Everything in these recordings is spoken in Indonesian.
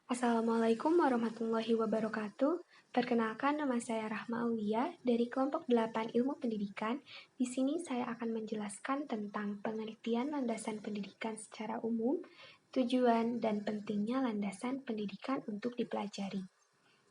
Assalamualaikum warahmatullahi wabarakatuh. Perkenalkan, nama saya Rahma Aulia dari kelompok 8 Ilmu Pendidikan. Di sini saya akan menjelaskan tentang pengertian landasan pendidikan secara umum, tujuan dan pentingnya landasan pendidikan untuk dipelajari.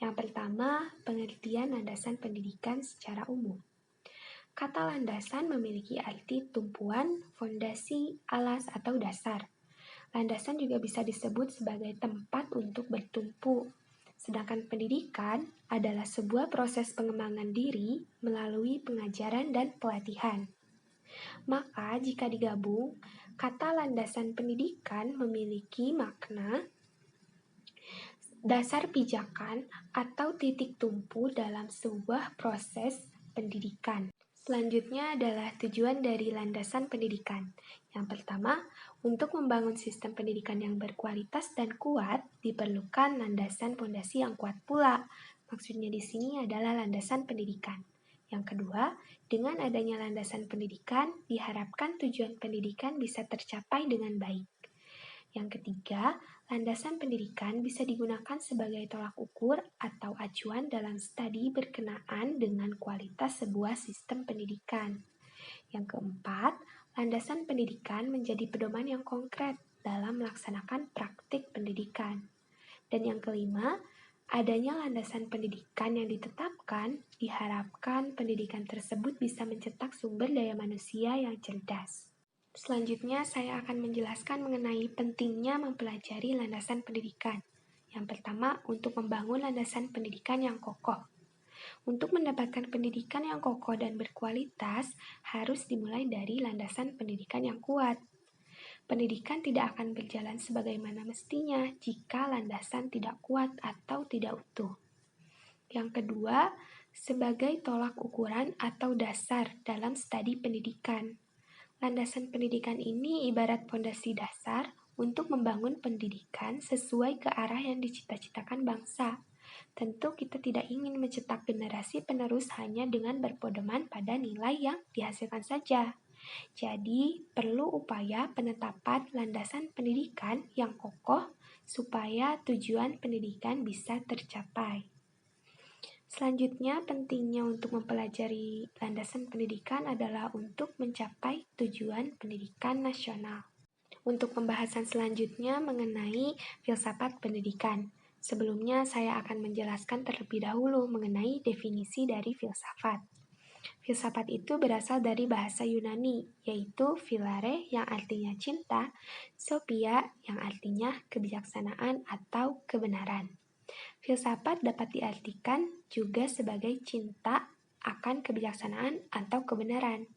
Yang pertama, pengertian landasan pendidikan secara umum. Kata landasan memiliki arti tumpuan, fondasi, alas, atau dasar. Landasan juga bisa disebut sebagai tempat untuk bertumpu. Sedangkan pendidikan adalah sebuah proses pengembangan diri melalui pengajaran dan pelatihan. Maka jika digabung, kata landasan pendidikan memiliki makna dasar pijakan atau titik tumpu dalam sebuah proses pendidikan. Selanjutnya adalah tujuan dari landasan pendidikan. Yang pertama, untuk membangun sistem pendidikan yang berkualitas dan kuat, diperlukan landasan fondasi yang kuat pula. Maksudnya di sini adalah landasan pendidikan. Yang kedua, dengan adanya landasan pendidikan, diharapkan tujuan pendidikan bisa tercapai dengan baik. Yang ketiga, landasan pendidikan bisa digunakan sebagai tolak ukur atau acuan dalam studi berkenaan dengan kualitas sebuah sistem pendidikan. Yang keempat, landasan pendidikan menjadi pedoman yang konkret dalam melaksanakan praktik pendidikan. Dan yang kelima, adanya landasan pendidikan yang ditetapkan, diharapkan pendidikan tersebut bisa mencetak sumber daya manusia yang cerdas. Selanjutnya, saya akan menjelaskan mengenai pentingnya mempelajari landasan pendidikan. Yang pertama, untuk membangun landasan pendidikan yang kokoh. Untuk mendapatkan pendidikan yang kokoh dan berkualitas, harus dimulai dari landasan pendidikan yang kuat. Pendidikan tidak akan berjalan sebagaimana mestinya jika landasan tidak kuat atau tidak utuh. Yang kedua, sebagai tolak ukuran atau dasar dalam studi pendidikan. Landasan pendidikan ini ibarat fondasi dasar untuk membangun pendidikan sesuai ke arah yang dicita-citakan bangsa. Tentu kita tidak ingin mencetak generasi penerus hanya dengan berpedoman pada nilai yang dihasilkan saja. Jadi, perlu upaya penetapan landasan pendidikan yang kokoh supaya tujuan pendidikan bisa tercapai. Selanjutnya, pentingnya untuk mempelajari landasan pendidikan adalah untuk mencapai tujuan pendidikan nasional. Untuk pembahasan selanjutnya mengenai filsafat pendidikan. Sebelumnya, saya akan menjelaskan terlebih dahulu mengenai definisi dari filsafat. Filsafat itu berasal dari bahasa Yunani, yaitu philare yang artinya cinta, sophia yang artinya kebijaksanaan atau kebenaran. Filsafat dapat diartikan juga sebagai cinta akan kebijaksanaan atau kebenaran.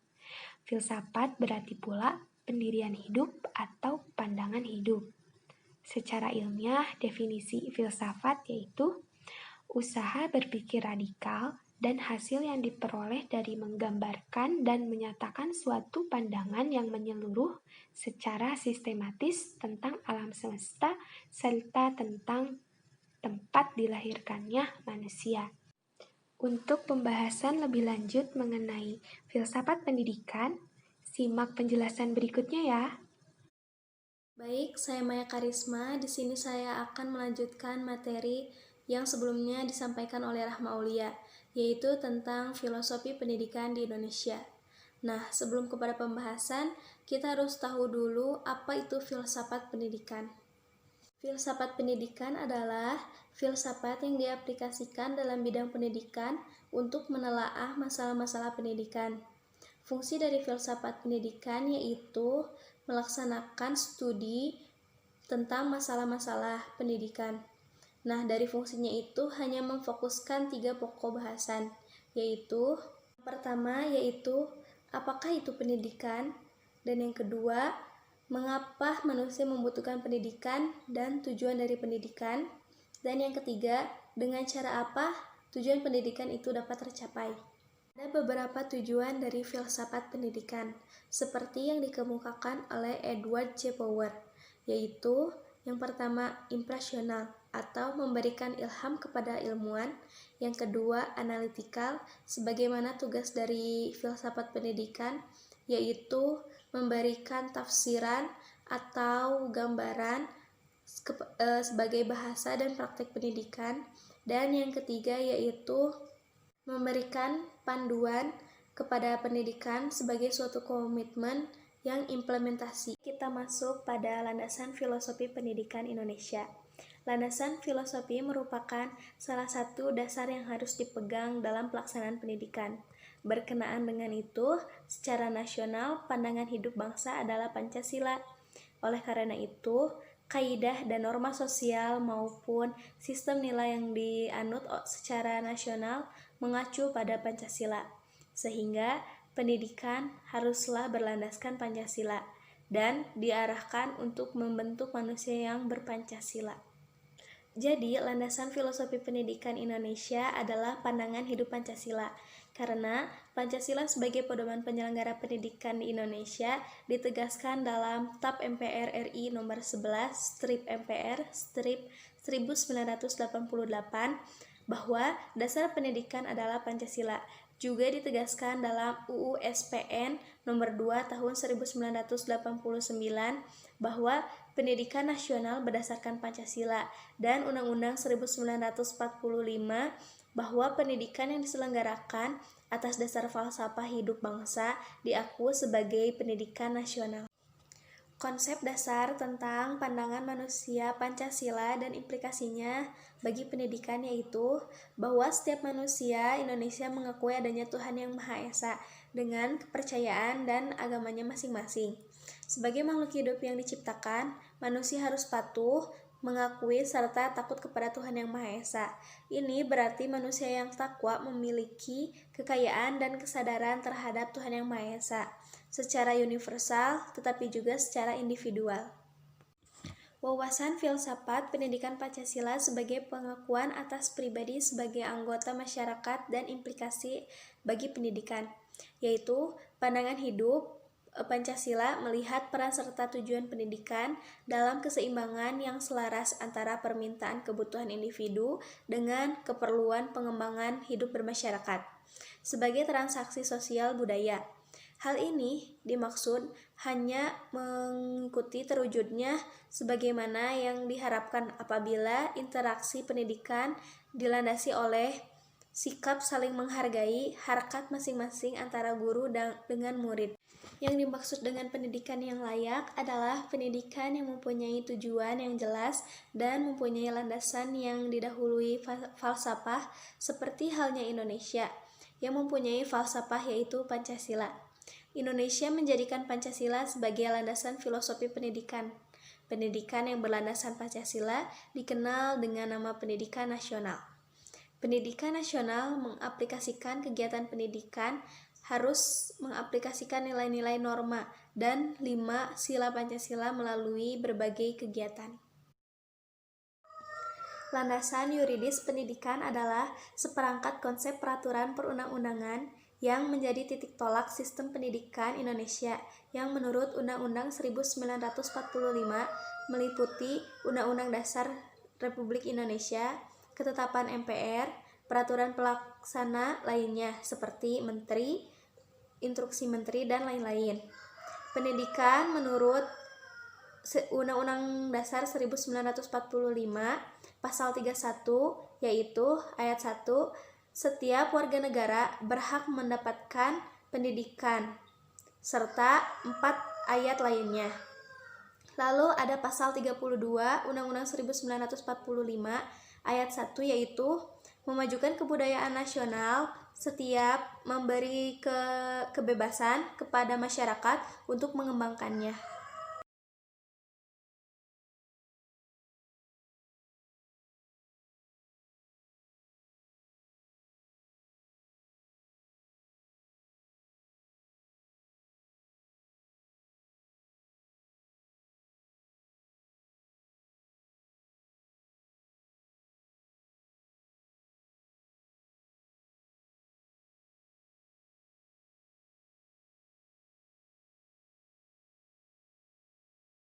Filsafat berarti pula pendirian hidup atau pandangan hidup. Secara ilmiah, definisi filsafat yaitu usaha berpikir radikal dan hasil yang diperoleh dari menggambarkan dan menyatakan suatu pandangan yang menyeluruh secara sistematis tentang alam semesta serta tentang tempat dilahirkannya manusia. Untuk pembahasan lebih lanjut mengenai filsafat pendidikan, simak penjelasan berikutnya ya. Baik, saya Maya Karisma. Di sini saya akan melanjutkan materi yang sebelumnya disampaikan oleh Rahma Aulia, yaitu tentang filosofi pendidikan di Indonesia. Nah, sebelum kepada pembahasan, kita harus tahu dulu apa itu filsafat pendidikan. Filsafat pendidikan adalah filsafat yang diaplikasikan dalam bidang pendidikan untuk menelaah masalah-masalah pendidikan. Fungsi dari filsafat pendidikan yaitu melaksanakan studi tentang masalah-masalah pendidikan. Nah, dari fungsinya itu hanya memfokuskan 3 pokok bahasan, yaitu pertama yaitu apakah itu pendidikan, dan yang kedua mengapa manusia membutuhkan pendidikan dan tujuan dari pendidikan, dan yang ketiga dengan cara apa tujuan pendidikan itu dapat tercapai. Ada beberapa tujuan dari filsafat pendidikan, seperti yang dikemukakan oleh Edward J. Power, yaitu yang pertama impresional atau memberikan ilham kepada ilmuwan, yang kedua analitikal, sebagaimana tugas dari filsafat pendidikan, yaitu memberikan tafsiran atau gambaran sebagai bahasa dan praktek pendidikan. Dan yang ketiga yaitu memberikan panduan kepada pendidikan sebagai suatu komitmen yang implementasi. Kita masuk pada landasan filosofi pendidikan Indonesia. Landasan filosofi merupakan salah satu dasar yang harus dipegang dalam pelaksanaan pendidikan. Berkenaan dengan itu, secara nasional, pandangan hidup bangsa adalah Pancasila. Oleh karena itu, kaidah dan norma sosial maupun sistem nilai yang dianut secara nasional mengacu pada Pancasila. Sehingga pendidikan haruslah berlandaskan Pancasila dan diarahkan untuk membentuk manusia yang berpancasila. Jadi, landasan filosofi pendidikan Indonesia adalah pandangan hidup Pancasila, karena Pancasila sebagai pedoman penyelenggara pendidikan di Indonesia ditegaskan dalam TAP MPR RI nomor 11 strip MPR strip 1988 bahwa dasar pendidikan adalah Pancasila. Juga ditegaskan dalam UU SPN nomor 2 tahun 1989 bahwa pendidikan nasional berdasarkan Pancasila, dan Undang-Undang 1945 bahwa pendidikan yang diselenggarakan atas dasar falsafah hidup bangsa diakui sebagai pendidikan nasional. Konsep dasar tentang pandangan manusia Pancasila dan implikasinya bagi pendidikan yaitu bahwa setiap manusia Indonesia mengakui adanya Tuhan Yang Maha Esa dengan kepercayaan dan agamanya masing-masing. Sebagai makhluk hidup yang diciptakan, manusia harus patuh, mengakui serta takut kepada Tuhan Yang Maha Esa. Ini berarti manusia yang takwa memiliki kekayaan dan kesadaran terhadap Tuhan Yang Maha Esa secara universal tetapi juga secara individual. Wawasan filsafat pendidikan Pancasila sebagai pengakuan atas pribadi sebagai anggota masyarakat dan implikasi bagi pendidikan, yaitu pandangan hidup Pancasila melihat peran serta tujuan pendidikan dalam keseimbangan yang selaras antara permintaan kebutuhan individu dengan keperluan pengembangan hidup bermasyarakat sebagai transaksi sosial budaya. Hal ini dimaksud hanya mengikuti terwujudnya sebagaimana yang diharapkan apabila interaksi pendidikan dilandasi oleh sikap saling menghargai harkat masing-masing antara guru dengan murid. Yang dimaksud dengan pendidikan yang layak adalah pendidikan yang mempunyai tujuan yang jelas dan mempunyai landasan yang didahului falsafah seperti halnya Indonesia yang mempunyai falsafah yaitu Pancasila. Indonesia menjadikan Pancasila sebagai landasan filosofi pendidikan. Pendidikan yang berlandasan Pancasila dikenal dengan nama pendidikan nasional. Pendidikan nasional mengaplikasikan kegiatan pendidikan harus mengaplikasikan nilai-nilai norma dan 5 sila Pancasila melalui berbagai kegiatan. Landasan yuridis pendidikan adalah seperangkat konsep peraturan perundang-undangan yang menjadi titik tolak sistem pendidikan Indonesia yang menurut Undang-Undang 1945 meliputi Undang-Undang Dasar Republik Indonesia, ketetapan MPR, peraturan pelaksana lainnya seperti Menteri, instruksi Menteri, dan lain-lain. Pendidikan menurut Undang-Undang Dasar 1945 Pasal 31 yaitu ayat 1, setiap warga negara berhak mendapatkan pendidikan serta 4 ayat lainnya. Lalu ada pasal 32 Undang-Undang 1945 ayat 1 yaitu memajukan kebudayaan nasional, setiap memberi kebebasan kepada masyarakat untuk mengembangkannya.